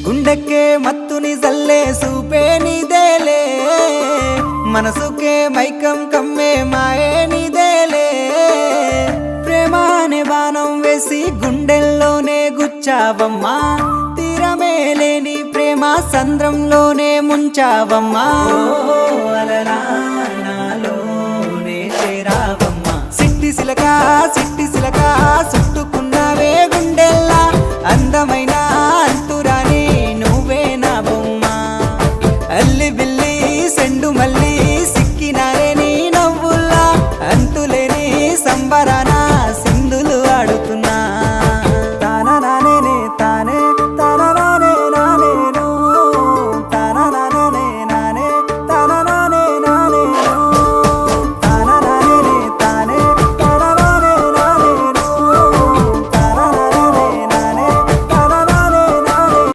గుండెకే మత్తుని జల్లే సూపే నీదేలే మనసుకే మైకం కమ్మే మాయే నీదేలే ప్రేమ అనే బాణం వేసి గుండెల్లోనే గుచ్చావమ్మా తీరమే లేని ప్రేమ సంద్రంలోనే ముంచావమ్మా అలలా నాలోనే చేరావమ్మా సిట్టి సిలక చుట్టుకున్నావే గుండెల్లా అందమైన